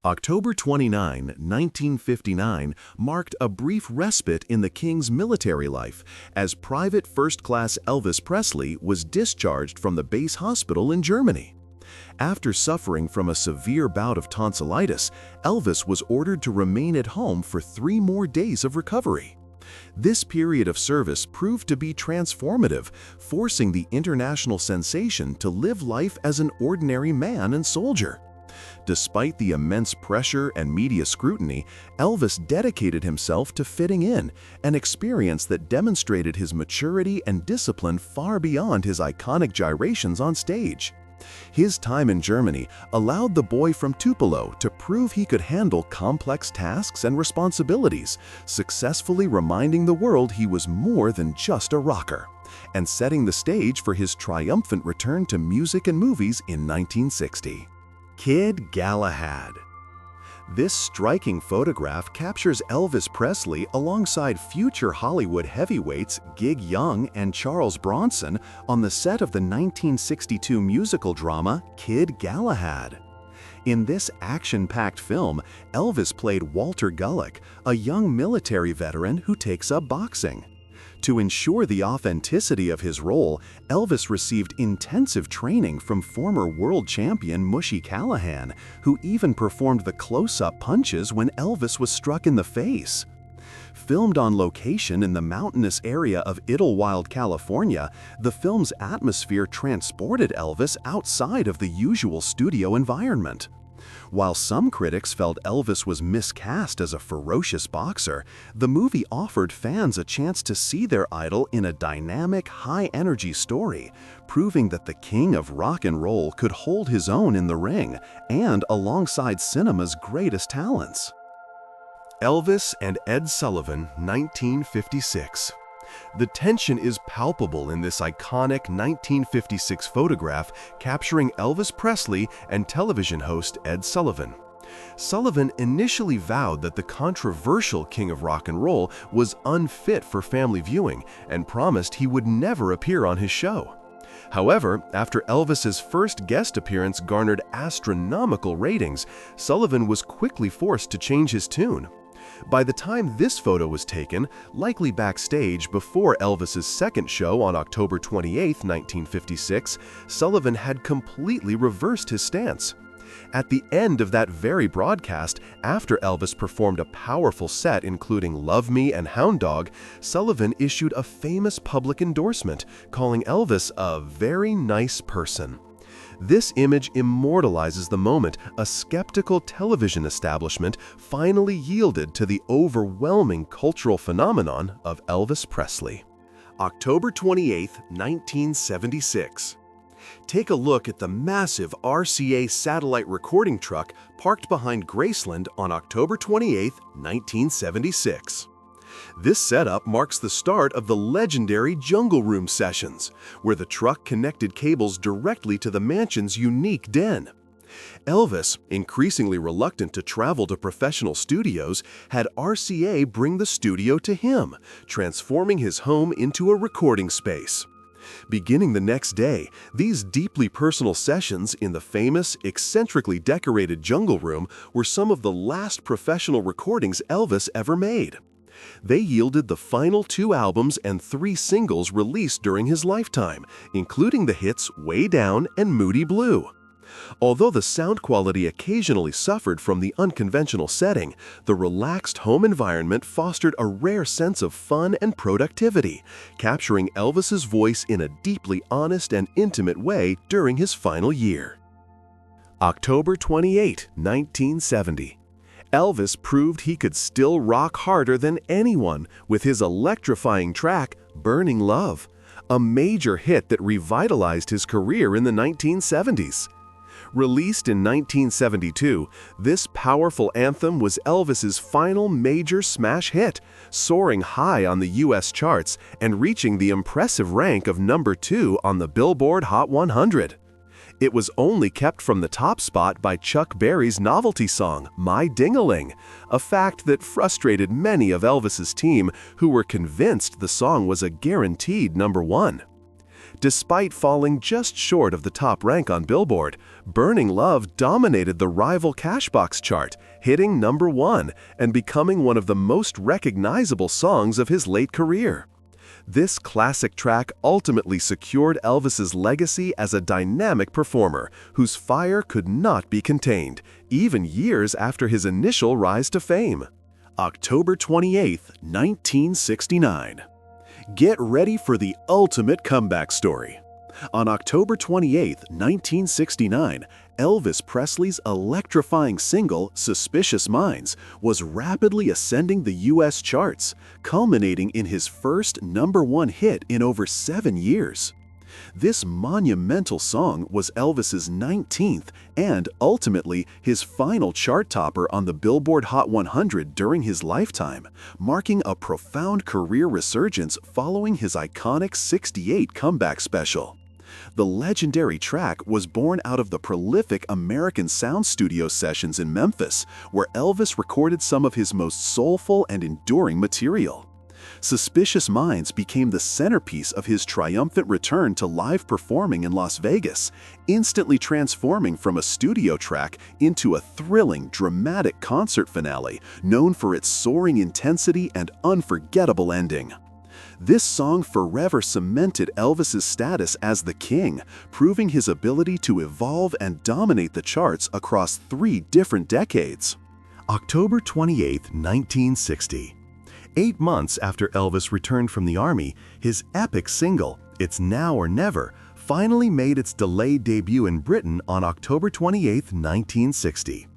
October 29, 1959 marked a brief respite in the king's military life as Private First Class Elvis Presley was discharged from the base hospital in Germany. After suffering from a severe bout of tonsillitis, Elvis was ordered to remain at home for 3 more days of recovery. This period of service proved to be transformative, forcing the international sensation to live life as an ordinary man and soldier. Despite the immense pressure and media scrutiny, Elvis dedicated himself to fitting in, an experience that demonstrated his maturity and discipline far beyond his iconic gyrations on stage. His time in Germany allowed the boy from Tupelo to prove he could handle complex tasks and responsibilities, successfully reminding the world he was more than just a rocker, and setting the stage for his triumphant return to music and movies in 1960. Kid Galahad. This striking photograph captures Elvis Presley alongside future Hollywood heavyweights Gig Young and Charles Bronson on the set of the 1962 musical drama Kid Galahad. In this action-packed film, Elvis played Walter Gulick, a young military veteran who takes up boxing. To ensure the authenticity of his role, Elvis received intensive training from former world champion Mushy Callahan, who even performed the close-up punches when Elvis was struck in the face. Filmed on location in the mountainous area of Idlewild, California, the film's atmosphere transported Elvis outside of the usual studio environment. While some critics felt Elvis was miscast as a ferocious boxer, the movie offered fans a chance to see their idol in a dynamic, high-energy story, proving that the king of rock and roll could hold his own in the ring and alongside cinema's greatest talents. Elvis and Ed Sullivan, 1956. The tension is palpable in this iconic 1956 photograph capturing Elvis Presley and television host Ed Sullivan. Sullivan initially vowed that the controversial king of rock and roll was unfit for family viewing and promised he would never appear on his show. However, after Elvis's first guest appearance garnered astronomical ratings, Sullivan was quickly forced to change his tune. By the time this photo was taken, likely backstage before Elvis's second show on October 28, 1956, Sullivan had completely reversed his stance. At the end of that very broadcast, after Elvis performed a powerful set including Love Me and Hound Dog, Sullivan issued a famous public endorsement, calling Elvis a very nice person. This image immortalizes the moment a skeptical television establishment finally yielded to the overwhelming cultural phenomenon of Elvis Presley. October 28, 1976. Take a look at the massive RCA satellite recording truck parked behind Graceland on October 28, 1976. This setup marks the start of the legendary Jungle Room sessions, where the truck connected cables directly to the mansion's unique den. Elvis, increasingly reluctant to travel to professional studios, had RCA bring the studio to him, transforming his home into a recording space. Beginning the next day, these deeply personal sessions in the famous, eccentrically decorated Jungle Room were some of the last professional recordings Elvis ever made. They yielded the final 2 albums and 3 singles released during his lifetime, including the hits Way Down and Moody Blue. Although the sound quality occasionally suffered from the unconventional setting, the relaxed home environment fostered a rare sense of fun and productivity, capturing Elvis's voice in a deeply honest and intimate way during his final year. October 28, 1970. Elvis proved he could still rock harder than anyone with his electrifying track, Burning Love, a major hit that revitalized his career in the 1970s. Released in 1972, this powerful anthem was Elvis's final major smash hit, soaring high on the U.S. charts and reaching the impressive rank of number 2 on the Billboard Hot 100. It was only kept from the top spot by Chuck Berry's novelty song, My Ding-a-Ling, a fact that frustrated many of Elvis's team who were convinced the song was a guaranteed number 1. Despite falling just short of the top rank on Billboard, Burning Love dominated the rival Cashbox chart, hitting #1 and becoming one of the most recognizable songs of his late career. This classic track ultimately secured Elvis's legacy as a dynamic performer whose fire could not be contained, even years after his initial rise to fame. October 28, 1969. Get ready for the ultimate comeback story. On October 28, 1969, Elvis Presley's electrifying single, Suspicious Minds, was rapidly ascending the U.S. charts, culminating in his first #1 hit in over 7 years. This monumental song was Elvis's 19th and, ultimately, his final chart topper on the Billboard Hot 100 during his lifetime, marking a profound career resurgence following his iconic '68 comeback special. The legendary track was born out of the prolific American Sound Studio sessions in Memphis, where Elvis recorded some of his most soulful and enduring material. Suspicious Minds became the centerpiece of his triumphant return to live performing in Las Vegas, instantly transforming from a studio track into a thrilling, dramatic concert finale known for its soaring intensity and unforgettable ending. This song forever cemented Elvis's status as the king, proving his ability to evolve and dominate the charts across 3 different decades. October 28, 1960. 8 months after Elvis returned from the Army, his epic single, It's Now or Never, finally made its delayed debut in Britain on October 28, 1960.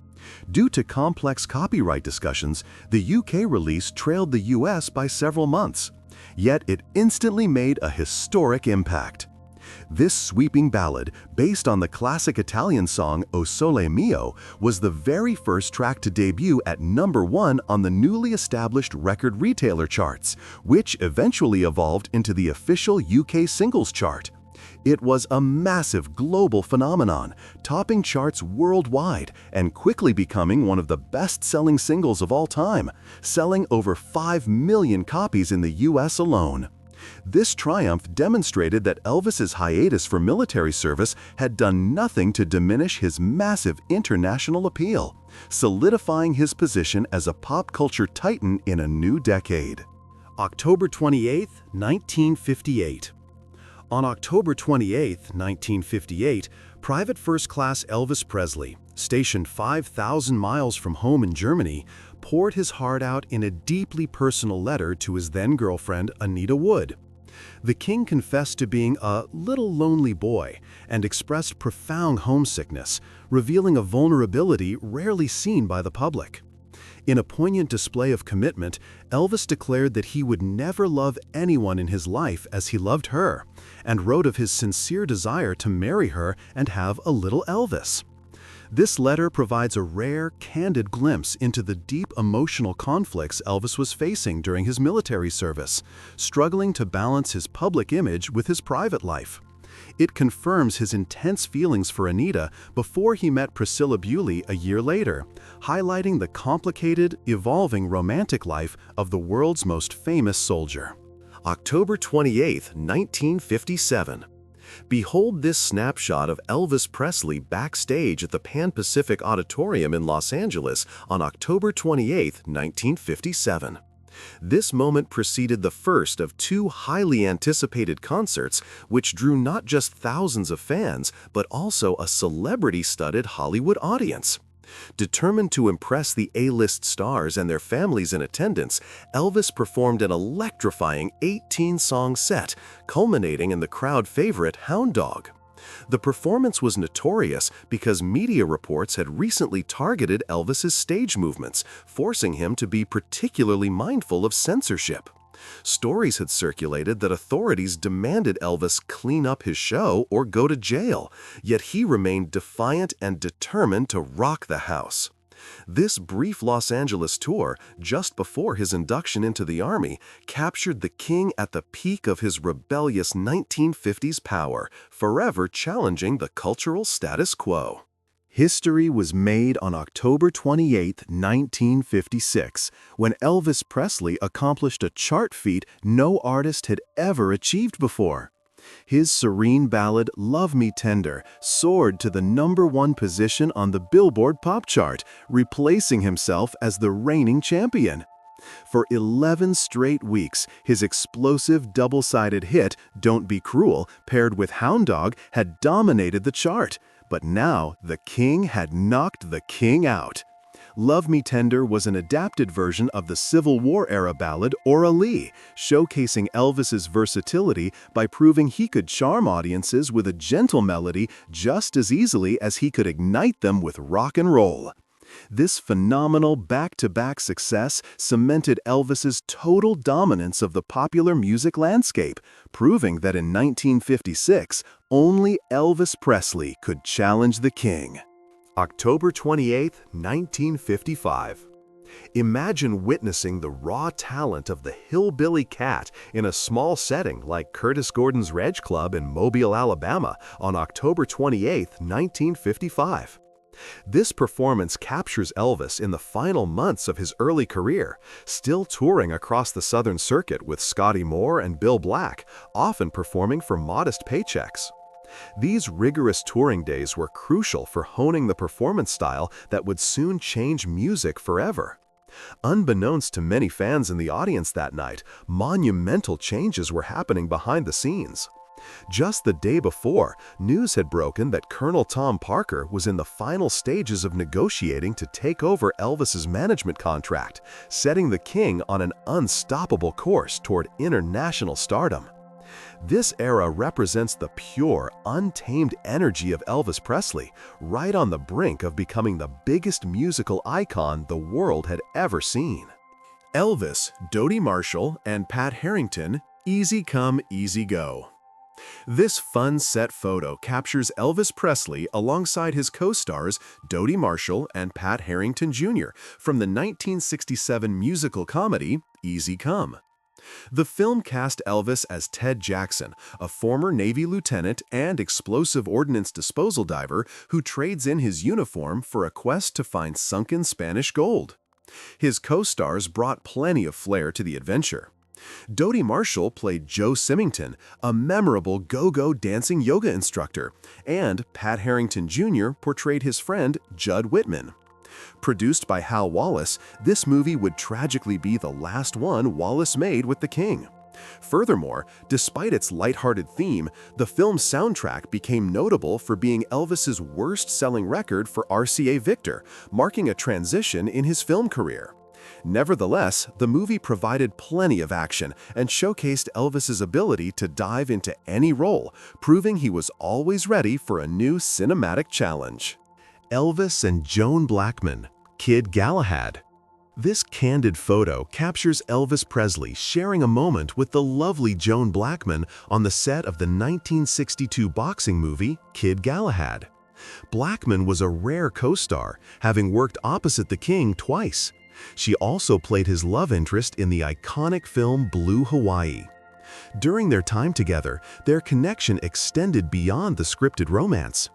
Due to complex copyright discussions, the UK release trailed the US by several months. Yet it instantly made a historic impact. This sweeping ballad, based on the classic Italian song O Sole Mio, was the very first track to debut at #1 on the newly established record retailer charts, which eventually evolved into the official UK singles chart. It was a massive global phenomenon, topping charts worldwide and quickly becoming one of the best-selling singles of all time, selling over 5 million copies in the US alone. This triumph demonstrated that Elvis's hiatus for military service had done nothing to diminish his massive international appeal, solidifying his position as a pop culture titan in a new decade. October 28, 1958. On October 28, 1958, Private First Class Elvis Presley, stationed 5,000 miles from home in Germany, poured his heart out in a deeply personal letter to his then-girlfriend, Anita Wood. The king confessed to being a little lonely boy and expressed profound homesickness, revealing a vulnerability rarely seen by the public. In a poignant display of commitment, Elvis declared that he would never love anyone in his life as he loved her, and wrote of his sincere desire to marry her and have a little Elvis. This letter provides a rare, candid glimpse into the deep emotional conflicts Elvis was facing during his military service, struggling to balance his public image with his private life. It confirms his intense feelings for Anita before he met Priscilla Bewley a year later, highlighting the complicated, evolving romantic life of the world's most famous soldier. October 28, 1957. Behold this snapshot of Elvis Presley backstage at the Pan Pacific Auditorium in Los Angeles on October 28, 1957. This moment preceded the first of 2 highly anticipated concerts, which drew not just thousands of fans, but also a celebrity-studded Hollywood audience. Determined to impress the A-list stars and their families in attendance, Elvis performed an electrifying 18-song set, culminating in the crowd favorite Hound Dog. The performance was notorious because media reports had recently targeted Elvis's stage movements, forcing him to be particularly mindful of censorship. Stories had circulated that authorities demanded Elvis clean up his show or go to jail, yet he remained defiant and determined to rock the house. This brief Los Angeles tour, just before his induction into the Army, captured the king at the peak of his rebellious 1950s power, forever challenging the cultural status quo. History was made on October 28, 1956, when Elvis Presley accomplished a chart feat no artist had ever achieved before. His serene ballad, Love Me Tender, soared to the #1 position on the Billboard pop chart, replacing himself as the reigning champion. For 11 straight weeks, his explosive double-sided hit, Don't Be Cruel, paired with Hound Dog, had dominated the chart. But now, the king had knocked the king out. Love Me Tender was an adapted version of the Civil War-era ballad Aura Lee, showcasing Elvis's versatility by proving he could charm audiences with a gentle melody just as easily as he could ignite them with rock and roll. This phenomenal back-to-back success cemented Elvis's total dominance of the popular music landscape, proving that in 1956, only Elvis Presley could challenge the king. October 28, 1955. Imagine witnessing the raw talent of the hillbilly cat in a small setting like Curtis Gordon's Reg Club in Mobile, Alabama on October 28, 1955. This performance captures Elvis in the final months of his early career, still touring across the Southern Circuit with Scotty Moore and Bill Black, often performing for modest paychecks. These rigorous touring days were crucial for honing the performance style that would soon change music forever. Unbeknownst to many fans in the audience that night, monumental changes were happening behind the scenes. Just the day before, news had broken that Colonel Tom Parker was in the final stages of negotiating to take over Elvis's management contract, setting the king on an unstoppable course toward international stardom. This era represents the pure, untamed energy of Elvis Presley, right on the brink of becoming the biggest musical icon the world had ever seen. Elvis, Dodie Marshall, and Pat Harrington, Easy Come, Easy Go. This fun set photo captures Elvis Presley alongside his co-stars Dodie Marshall and Pat Harrington Jr. from the 1967 musical comedy Easy Come. The film cast Elvis as Ted Jackson, a former Navy lieutenant and explosive ordnance disposal diver who trades in his uniform for a quest to find sunken Spanish gold. His co-stars brought plenty of flair to the adventure. Dodie Marshall played Joe Symington, a memorable go-go dancing yoga instructor, and Pat Harrington Jr. portrayed his friend Judd Whitman. Produced by Hal Wallace, this movie would tragically be the last one Wallace made with the king. Furthermore, despite its lighthearted theme, the film's soundtrack became notable for being Elvis's worst-selling record for RCA Victor, marking a transition in his film career. Nevertheless, the movie provided plenty of action and showcased Elvis's ability to dive into any role, proving he was always ready for a new cinematic challenge. Elvis and Joan Blackman, Kid Galahad. This candid photo captures Elvis Presley sharing a moment with the lovely Joan Blackman on the set of the 1962 boxing movie Kid Galahad. Blackman was a rare co-star, having worked opposite the king twice. She also played his love interest in the iconic film Blue Hawaii. During their time together, their connection extended beyond the scripted romance.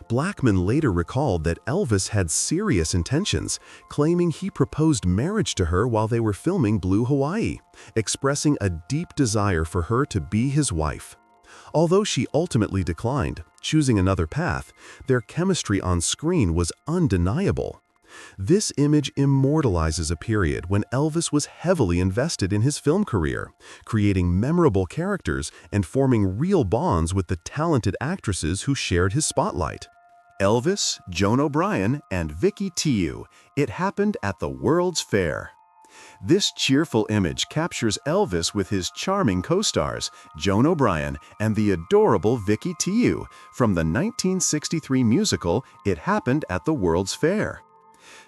Blackman later recalled that Elvis had serious intentions, claiming he proposed marriage to her while they were filming Blue Hawaii, expressing a deep desire for her to be his wife. Although she ultimately declined, choosing another path, their chemistry on screen was undeniable. This image immortalizes a period when Elvis was heavily invested in his film career, creating memorable characters and forming real bonds with the talented actresses who shared his spotlight. Elvis, Joan O'Brien, and Vicky Tiu, It Happened at the World's Fair. This cheerful image captures Elvis with his charming co-stars, Joan O'Brien and the adorable Vicky Tiu, from the 1963 musical It Happened at the World's Fair.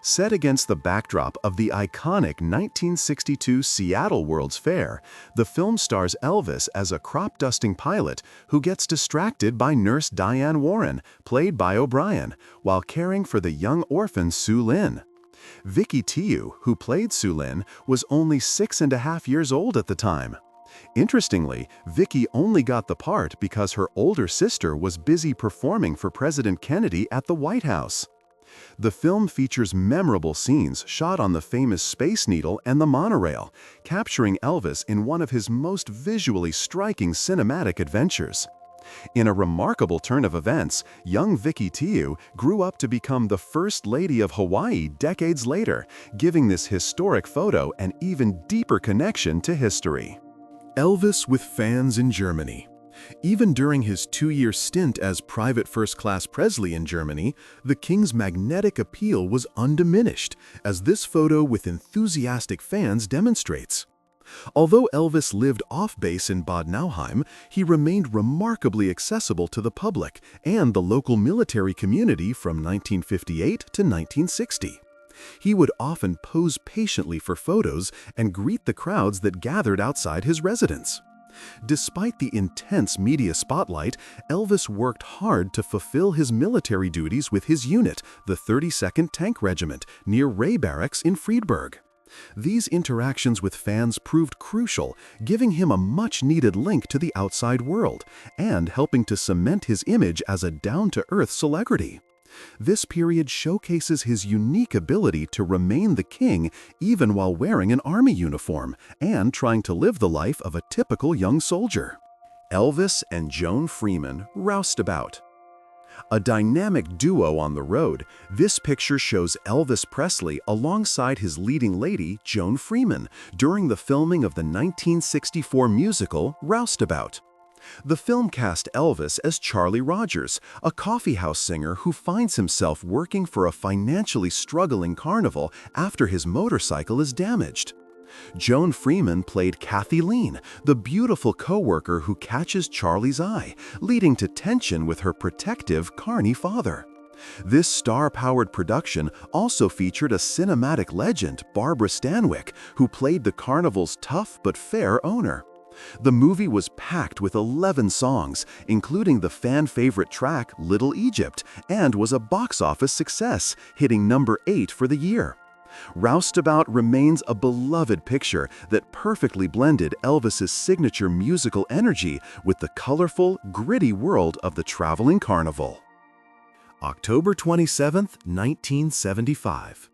Set against the backdrop of the iconic 1962 Seattle World's Fair, the film stars Elvis as a crop-dusting pilot who gets distracted by Nurse Diane Warren, played by O'Brien, while caring for the young orphan Sue Lin. Vicky Tiu, who played Sue Lin, was only 6.5 years old at the time. Interestingly, Vicky only got the part because her older sister was busy performing for President Kennedy at the White House. The film features memorable scenes shot on the famous Space Needle and the monorail, capturing Elvis in one of his most visually striking cinematic adventures. In a remarkable turn of events, young Vicky Tiu grew up to become the First Lady of Hawaii decades later, giving this historic photo an even deeper connection to history. Elvis with fans in Germany. Even during his 2-year stint as Private First Class Presley in Germany, the King's magnetic appeal was undiminished, as this photo with enthusiastic fans demonstrates. Although Elvis lived off-base in Bad Nauheim, he remained remarkably accessible to the public and the local military community from 1958 to 1960. He would often pose patiently for photos and greet the crowds that gathered outside his residence. Despite the intense media spotlight, Elvis worked hard to fulfill his military duties with his unit, the 32nd Tank Regiment, near Ray Barracks in Friedberg. These interactions with fans proved crucial, giving him a much-needed link to the outside world and helping to cement his image as a down-to-earth celebrity. This period showcases his unique ability to remain the king even while wearing an army uniform and trying to live the life of a typical young soldier. Elvis and Joan Freeman roused about. A dynamic duo on the road, this picture shows Elvis Presley alongside his leading lady, Joan Freeman, during the filming of the 1964 musical Roustabout. The film cast Elvis as Charlie Rogers, a coffeehouse singer who finds himself working for a financially struggling carnival after his motorcycle is damaged. Joan Freeman played Kathy Lean, the beautiful co-worker who catches Charlie's eye, leading to tension with her protective, carny father. This star-powered production also featured a cinematic legend, Barbara Stanwyck, who played the carnival's tough but fair owner. The movie was packed with 11 songs, including the fan-favorite track Little Egypt, and was a box office success, hitting number 8 for the year. Roustabout remains a beloved picture that perfectly blended Elvis's signature musical energy with the colorful, gritty world of the traveling carnival. October 27, 1975.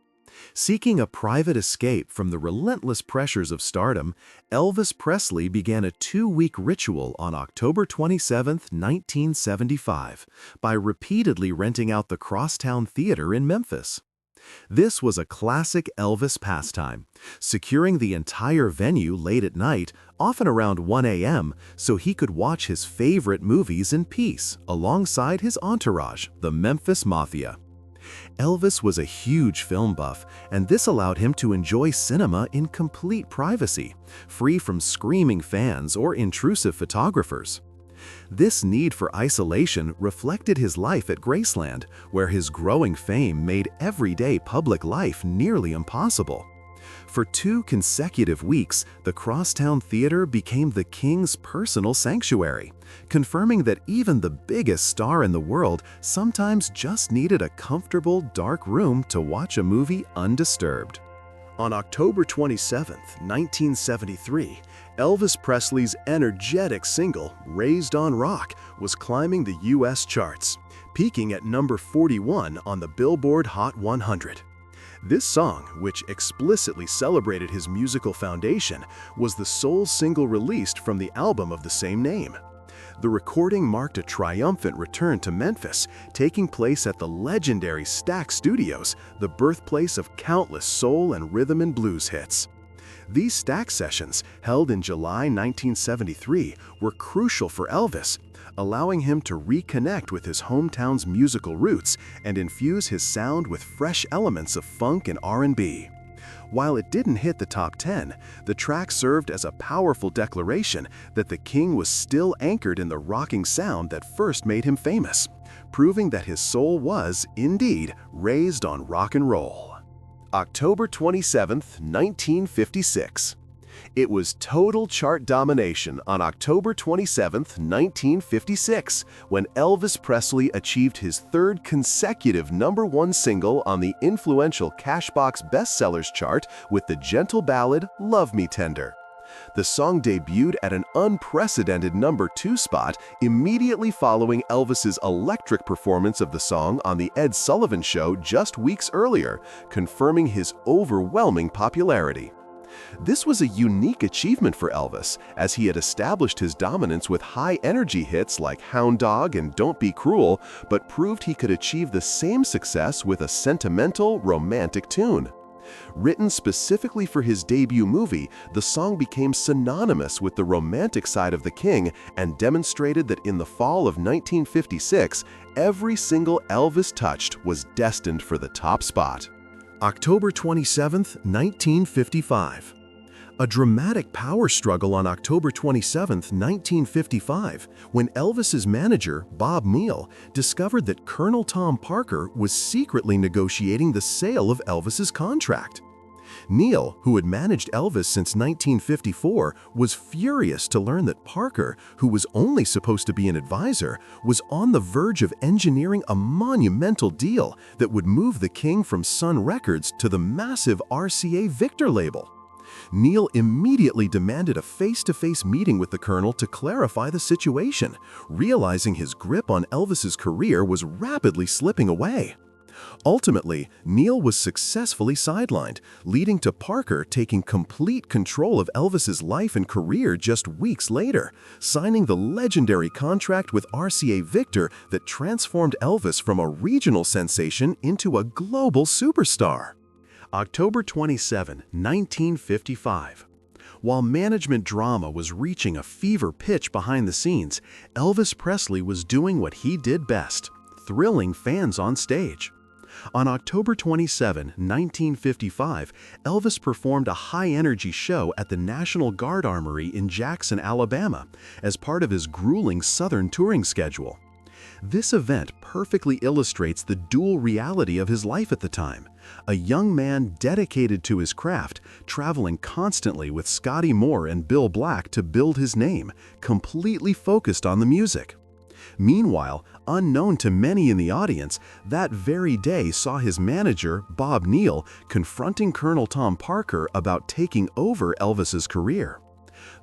Seeking a private escape from the relentless pressures of stardom, Elvis Presley began a 2-week ritual on October 27, 1975, by repeatedly renting out the Crosstown Theater in Memphis. This was a classic Elvis pastime, securing the entire venue late at night, often around 1 a.m., so he could watch his favorite movies in peace, alongside his entourage, the Memphis Mafia. Elvis was a huge film buff, and this allowed him to enjoy cinema in complete privacy, free from screaming fans or intrusive photographers. This need for isolation reflected his life at Graceland, where his growing fame made everyday public life nearly impossible. For 2 consecutive weeks, the Crosstown Theater became the King's personal sanctuary, confirming that even the biggest star in the world sometimes just needed a comfortable, dark room to watch a movie undisturbed. On October 27, 1973, Elvis Presley's energetic single, Raised on Rock, was climbing the U.S. charts, peaking at number 41 on the Billboard Hot 100. This song, which explicitly celebrated his musical foundation, was the sole single released from the album of the same name. The recording marked a triumphant return to Memphis, taking place at the legendary Stax Studios, the birthplace of countless soul and rhythm and blues hits. These Stax sessions, held in July 1973, were crucial for Elvis, allowing him to reconnect with his hometown's musical roots and infuse his sound with fresh elements of funk and R&B. While it didn't hit the top 10, the track served as a powerful declaration that the King was still anchored in the rocking sound that first made him famous, proving that his soul was, indeed, raised on rock and roll. October 27, 1956. It was total chart domination on October 27, 1956, when Elvis Presley achieved his 3rd consecutive #1 single on the influential Cashbox bestsellers chart with the gentle ballad Love Me Tender. The song debuted at an unprecedented #2 spot immediately following Elvis's electric performance of the song on The Ed Sullivan Show just weeks earlier, confirming his overwhelming popularity. This was a unique achievement for Elvis, as he had established his dominance with high-energy hits like Hound Dog and Don't Be Cruel, but proved he could achieve the same success with a sentimental, romantic tune. Written specifically for his debut movie, the song became synonymous with the romantic side of the king and demonstrated that in the fall of 1956, every single Elvis touched was destined for the top spot. October 27, 1955. A dramatic power struggle on October 27, 1955, when Elvis's manager, Bob Neal, discovered that Colonel Tom Parker was secretly negotiating the sale of Elvis's contract. Neal, who had managed Elvis since 1954, was furious to learn that Parker, who was only supposed to be an advisor, was on the verge of engineering a monumental deal that would move the king from Sun Records to the massive RCA Victor label. Neal immediately demanded a face-to-face meeting with the colonel to clarify the situation, realizing his grip on Elvis's career was rapidly slipping away. Ultimately, Neal was successfully sidelined, leading to Parker taking complete control of Elvis's life and career just weeks later, signing the legendary contract with RCA Victor that transformed Elvis from a regional sensation into a global superstar. October 27, 1955. While management drama was reaching a fever pitch behind the scenes, Elvis Presley was doing what he did best, thrilling fans on stage. On October 27, 1955, Elvis performed a high-energy show at the National Guard Armory in Jackson, Alabama, as part of his grueling Southern touring schedule. This event perfectly illustrates the dual reality of his life at the time. A young man dedicated to his craft, traveling constantly with Scotty Moore and Bill Black to build his name, completely focused on the music. Meanwhile, unknown to many in the audience, that very day saw his manager, Bob Neal, confronting Colonel Tom Parker about taking over Elvis's career.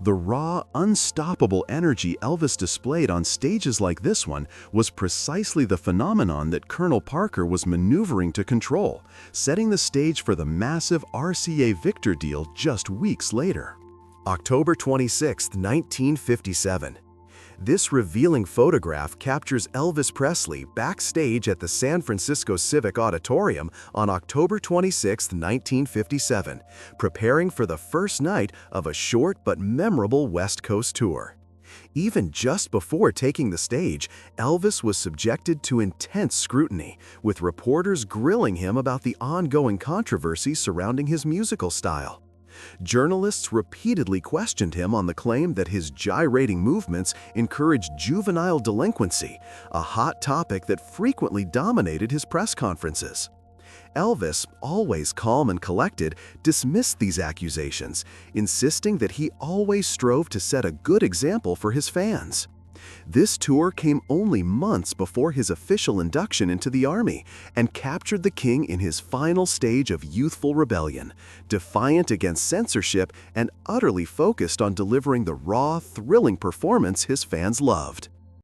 The raw, unstoppable energy Elvis displayed on stages like this one was precisely the phenomenon that Colonel Parker was maneuvering to control, setting the stage for the massive RCA Victor deal just weeks later. October 26, 1957. This revealing photograph captures Elvis Presley backstage at the San Francisco Civic Auditorium on October 26, 1957, preparing for the first night of a short but memorable West Coast tour. Even just before taking the stage, Elvis was subjected to intense scrutiny, with reporters grilling him about the ongoing controversy surrounding his musical style. Journalists repeatedly questioned him on the claim that his gyrating movements encouraged juvenile delinquency, a hot topic that frequently dominated his press conferences. Elvis, always calm and collected, dismissed these accusations, insisting that he always strove to set a good example for his fans. This tour came only months before his official induction into the Army and captured the king in his final stage of youthful rebellion, defiant against censorship and utterly focused on delivering the raw, thrilling performance his fans loved.